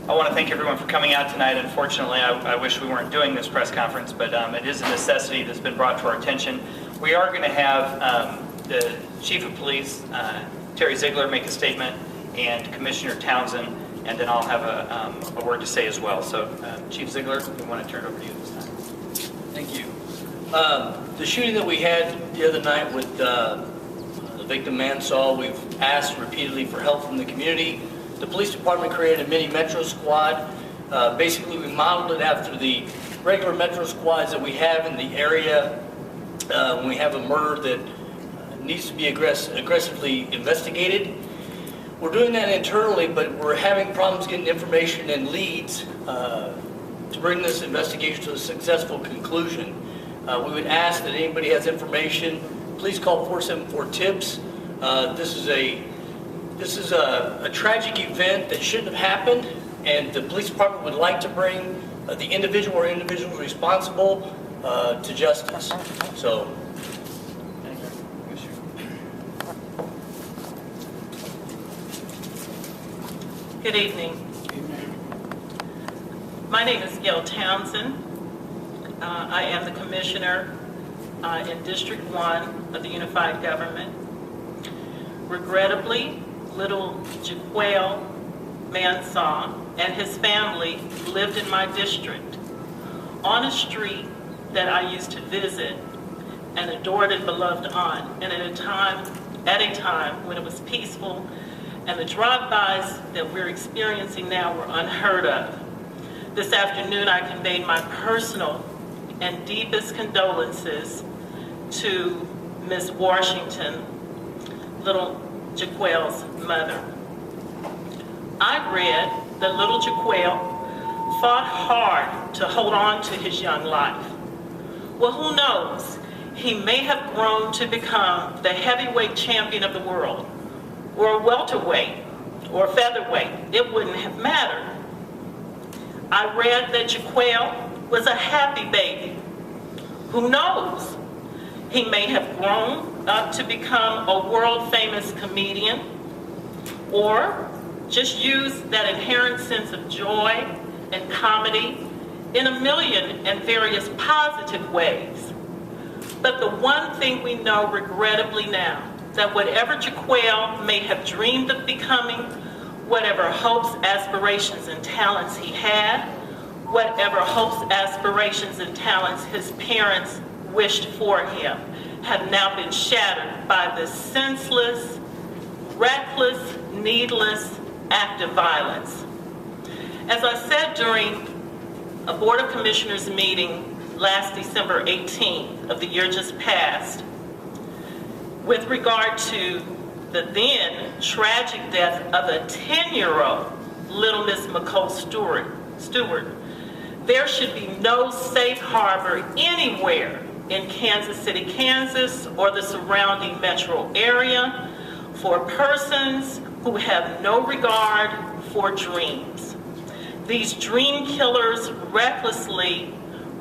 I want to thank everyone for coming out tonight. Unfortunately, I wish we weren't doing this press conference, but it is a necessity that's been brought to our attention. We are going to have the Chief of Police, Terry Ziegler, make a statement, and Commissioner Townsend, and then I'll have a word to say as well. So, Chief Ziegler, we want to turn it over to you this time. Thank you. The shooting that we had the other night with the victim Mansaw, we've asked repeatedly for help from the community. The police department created a mini Metro squad. Basically, we modeled it after the regular Metro squads that we have in the area when we have a murder that needs to be aggressively investigated. We're doing that internally, but we're having problems getting information and leads to bring this investigation to a successful conclusion. We would ask that anybody has information, please call 474-TIPS. This is a tragic event that shouldn't have happened, and the police department would like to bring the individual or individuals responsible to justice. So. Good evening. My name is Gail Townsend. I am the Commissioner in District 1 of the Unified Government. Regrettably, little JaQuail Mansaw and his family lived in my district on a street that I used to visit and adored and beloved on, and at a time when it was peaceful, and the drive-bys that we're experiencing now were unheard of. This afternoon, I conveyed my personal and deepest condolences to Ms. Washington, little JaQuail's mother. I read that little JaQuail fought hard to hold on to his young life. Well, who knows? He may have grown to become the heavyweight champion of the world, or a welterweight, or featherweight. It wouldn't have mattered. I read that JaQuail was a happy baby. Who knows? He may have grown up to become a world-famous comedian, or just use that inherent sense of joy and comedy in a million and various positive ways. But the one thing we know regrettably now, that whatever JaQuail may have dreamed of becoming, whatever hopes, aspirations, and talents he had, whatever hopes, aspirations, and talents his parents wished for him, have now been shattered by this senseless, reckless, needless act of violence. As I said during a Board of Commissioners meeting last December 18th of the year just passed, with regard to the then tragic death of a 10-year-old little Miss McCole Stewart, there should be no safe harbor anywhere in Kansas City, Kansas, or the surrounding metro area for persons who have no regard for dreams. These dream killers recklessly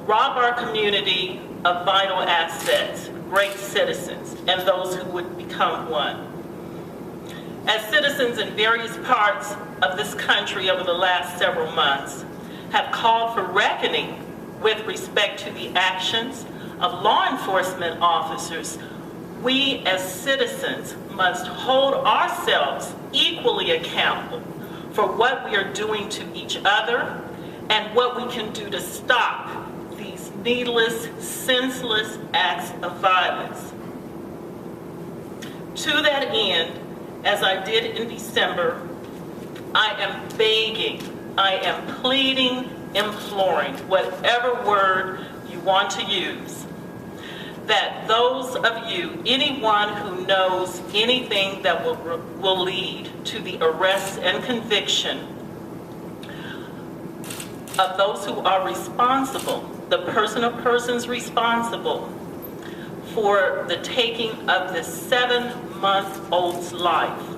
rob our community of vital assets, great citizens, and those who would become one. As citizens in various parts of this country over the last several months have called for reckoning with respect to the actions of law enforcement officers, we as citizens must hold ourselves equally accountable for what we are doing to each other and what we can do to stop these needless, senseless acts of violence. To that end, as I did in December, I am begging, I am pleading, imploring, whatever word you want to use, that those of you, anyone who knows anything that will lead to the arrest and conviction of those who are responsible, the person or persons responsible for the taking of this 7-month-old's life,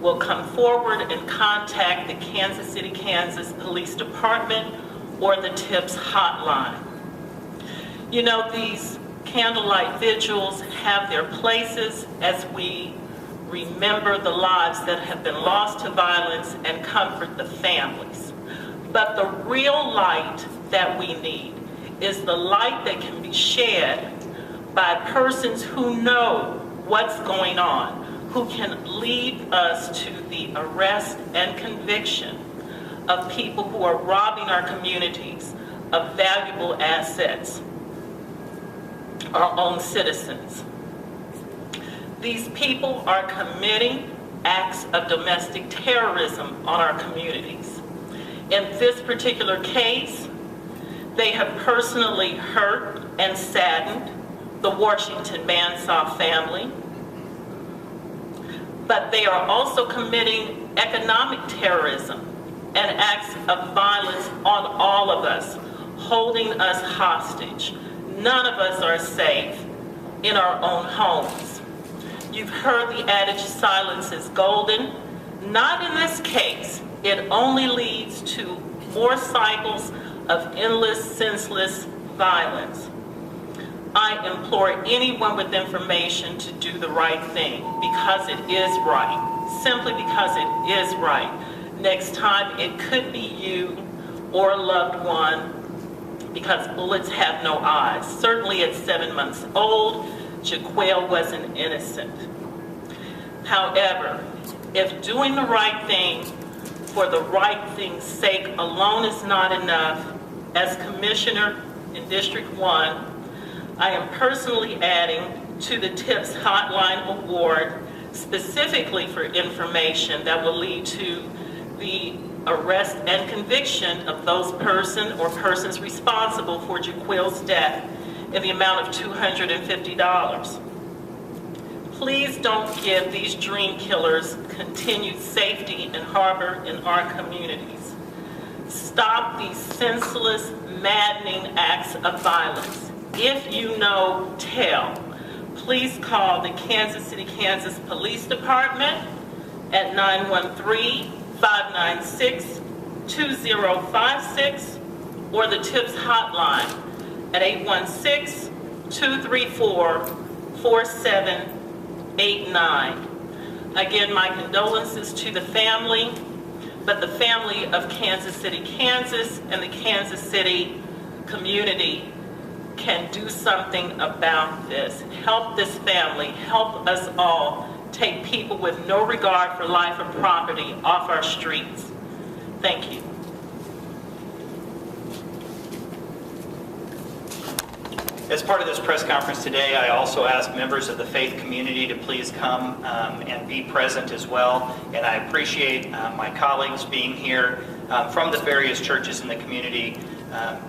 will come forward and contact the Kansas City, Kansas Police Department or the TIPS hotline. You know, these candlelight vigils have their places as we remember the lives that have been lost to violence and comfort the families. But the real light that we need is the light that can be shed by persons who know what's going on, who can lead us to the arrest and conviction of people who are robbing our communities of valuable assets, our own citizens. These people are committing acts of domestic terrorism on our communities. In this particular case, they have personally hurt and saddened the Washington Mansaw family, but they are also committing economic terrorism and acts of violence on all of us, holding us hostage. None of us are safe in our own homes. You've heard the adage, silence is golden. Not in this case. It only leads to more cycles of endless, senseless violence. I implore anyone with information to do the right thing because it is right, simply because it is right. Next time it could be you or a loved one, because bullets have no eyes. Certainly at 7 months old, JaQuail wasn't innocent. However, if doing the right thing for the right thing's sake alone is not enough, as Commissioner in District 1, I am personally adding to the TIPS Hotline Award specifically for information that will lead to the arrest and conviction of those person or persons responsible for JaQuail's death in the amount of $250. Please don't give these dream killers continued safety and harbor in our communities. Stop these senseless, maddening acts of violence. If you know, tell. Please call the Kansas City, Kansas Police Department at 913-596-2056 or the TIPS hotline at 816-234-4789. Again, my condolences to the family, but the family of Kansas City, Kansas and the Kansas City community can do something about this. Help this family, help us all take people with no regard for life or property off our streets. Thank you. As part of this press conference today, I also ask members of the faith community to please come and be present as well. And I appreciate my colleagues being here from the various churches in the community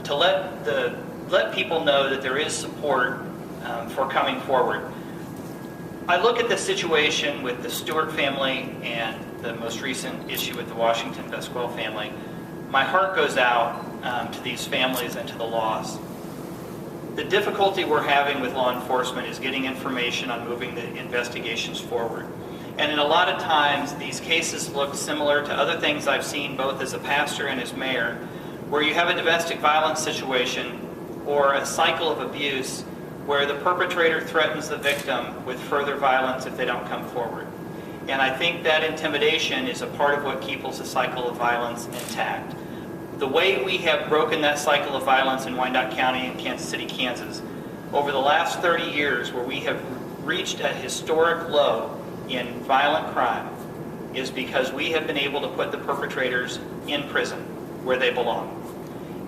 to let people know that there is support for coming forward. I look at the situation with the Stewart family and the most recent issue with the Washington JaQuail family. My heart goes out to these families and to the lost. The difficulty we're having with law enforcement is getting information on moving the investigations forward. And in a lot of times, these cases look similar to other things I've seen both as a pastor and as mayor, where you have a domestic violence situation or a cycle of abuse where the perpetrator threatens the victim with further violence if they don't come forward. And I think that intimidation is a part of what keeps the cycle of violence intact. The way we have broken that cycle of violence in Wyandotte County and Kansas City, Kansas, over the last 30 years where we have reached a historic low in violent crime is because we have been able to put the perpetrators in prison where they belong.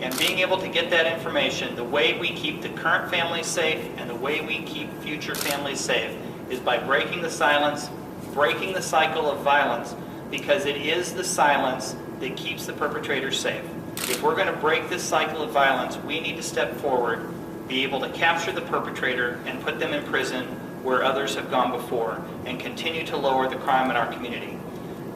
And being able to get that information, the way we keep the current families safe and the way we keep future families safe is by breaking the silence, breaking the cycle of violence, because it is the silence that keeps the perpetrators safe. If we're going to break this cycle of violence, we need to step forward, be able to capture the perpetrator and put them in prison where others have gone before, and continue to lower the crime in our community.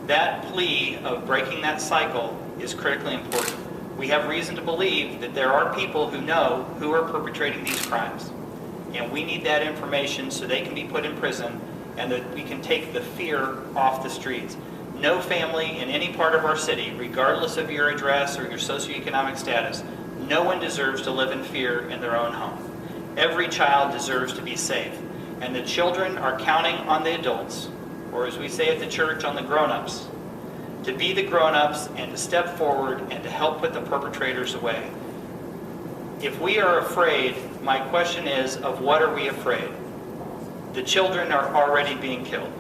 That plea of breaking that cycle is critically important. We have reason to believe that there are people who know who are perpetrating these crimes. And we need that information so they can be put in prison and that we can take the fear off the streets. No family in any part of our city, regardless of your address or your socioeconomic status, no one deserves to live in fear in their own home. Every child deserves to be safe. And the children are counting on the adults, or as we say at the church, on the grown-ups, to be the grown-ups and to step forward and to help put the perpetrators away. If we are afraid, my question is, of what are we afraid? The children are already being killed.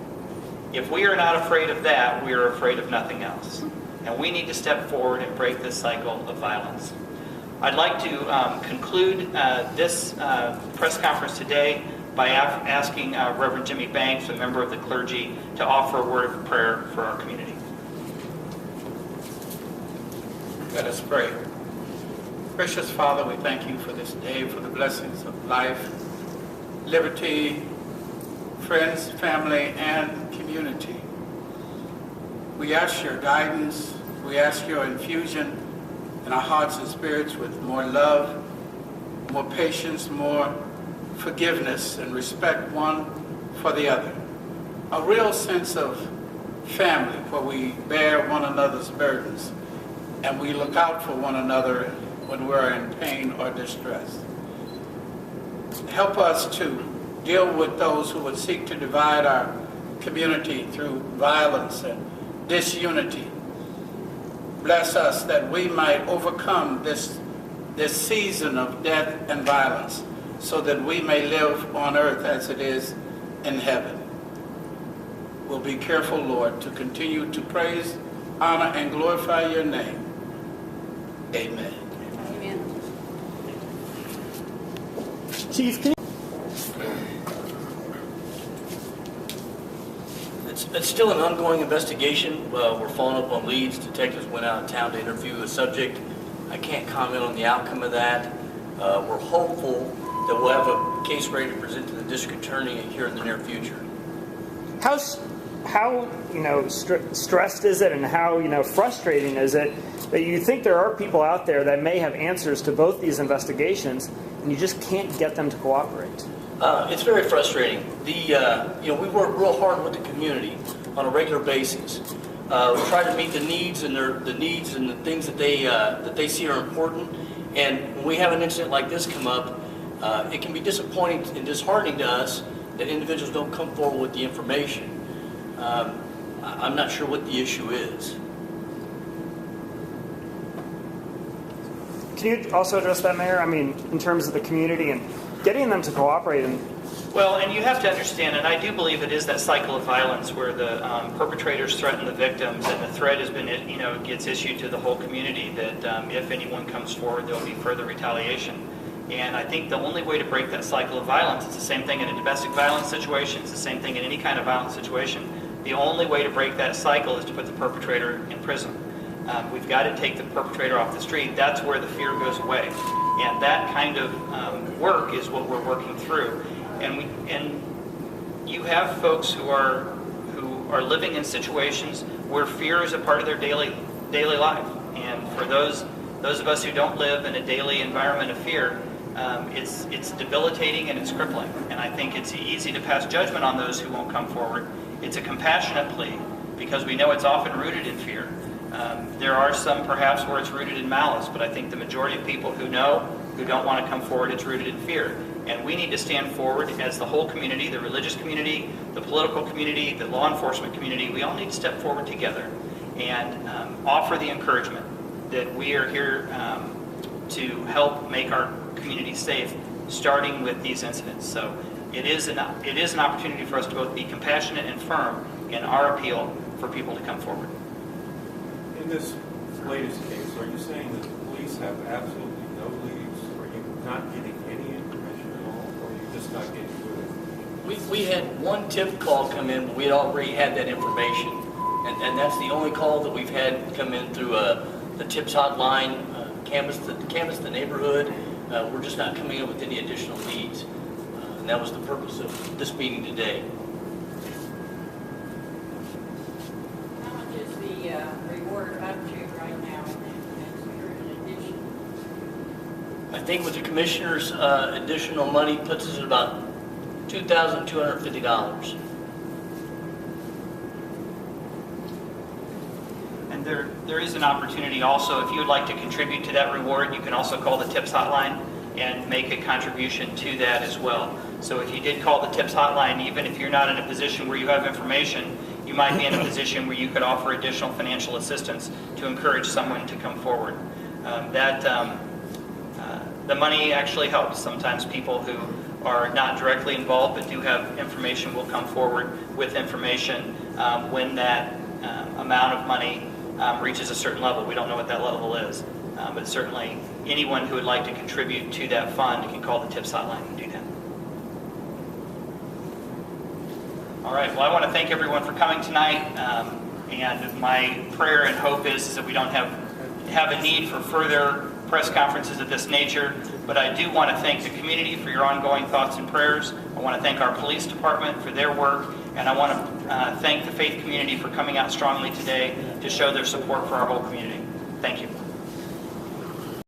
If we are not afraid of that, we are afraid of nothing else. And we need to step forward and break this cycle of violence. I'd like to conclude this press conference today by asking Reverend Jimmy Banks, a member of the clergy, to offer a word of prayer for our community. Let us pray. Gracious Father, we thank you for this day, for the blessings of life, liberty, friends, family, and community. We ask your guidance. We ask your infusion in our hearts and spirits with more love, more patience, more forgiveness, and respect one for the other. A real sense of family where we bear one another's burdens and we look out for one another when we're in pain or distress. Help us to deal with those who would seek to divide our community through violence and disunity. Bless us that we might overcome this season of death and violence so that we may live on earth as it is in heaven. We'll be careful, Lord, to continue to praise, honor, and glorify your name. Amen. Amen. Chief, can It's still an ongoing investigation. We're following up on leads. Detectives went out of town to interview the subject. I can't comment on the outcome of that. We're hopeful that we'll have a case ready to present to the district attorney here in the near future. how stressed is it, and how frustrating is it that you think there are people out there that may have answers to both these investigations, and you just can't get them to cooperate? It's very frustrating. We work real hard with the community on a regular basis. We try to meet the needs and the needs and the things that they see are important. And when we have an incident like this come up, it can be disappointing and disheartening to us that individuals don't come forward with the information. I'm not sure what the issue is. Can you also address that, Mayor? I mean, in terms of the community and getting them to cooperate. Well, and you have to understand, and I do believe it is that cycle of violence where the perpetrators threaten the victims, and the threat has been, gets issued to the whole community that if anyone comes forward, there will be further retaliation. And I think the only way to break that cycle of violence, it's the same thing in a domestic violence situation, it's the same thing in any kind of violent situation. The only way to break that cycle is to put the perpetrator in prison. We've got to take the perpetrator off the street. That's where the fear goes away. And that kind of work is what we're working through. And you have folks who are living in situations where fear is a part of their daily life. And for those of us who don't live in a daily environment of fear, it's debilitating and it's crippling. And I think it's easy to pass judgment on those who won't come forward. It's a compassionate plea because we know it's often rooted in fear. There are some perhaps where it's rooted in malice, but I think the majority of people who don't want to come forward, it's rooted in fear. And we need to stand forward as the whole community, the religious community, the political community, the law enforcement community. We all need to step forward together and offer the encouragement that we are here to help make our community safe, starting with these incidents. So it is an opportunity for us to both be compassionate and firm in our appeal for people to come forward. In this latest case, are you saying that the police have absolutely no leads? Are you not getting any information at all, or are you just not getting good information? We had one tip call come in, but we had already had that information. And that's the only call that we've had come in through the TIPS hotline, canvass the neighborhood. We're just not coming up with any additional leads. And that was the purpose of this meeting today. How much is the reward up to right now in addition? I think with the commissioner's additional money puts us at about $2,250. And there is an opportunity also, if you would like to contribute to that reward, you can also call the TIPS hotline and make a contribution to that as well. So if you did call the TIPS hotline, even if you're not in a position where you have information, you you might be in a position where you could offer additional financial assistance to encourage someone to come forward. The money actually helps. Sometimes people who are not directly involved but do have information will come forward with information when that amount of money reaches a certain level. We don't know what that level is, but certainly anyone who would like to contribute to that fund can call the TIPS hotline and do that. All right, well, I want to thank everyone for coming tonight, and my prayer and hope is that we don't have a need for further press conferences of this nature, but I do want to thank the community for your ongoing thoughts and prayers. I want to thank our police department for their work, and I want to thank the faith community for coming out strongly today to show their support for our whole community. Thank you.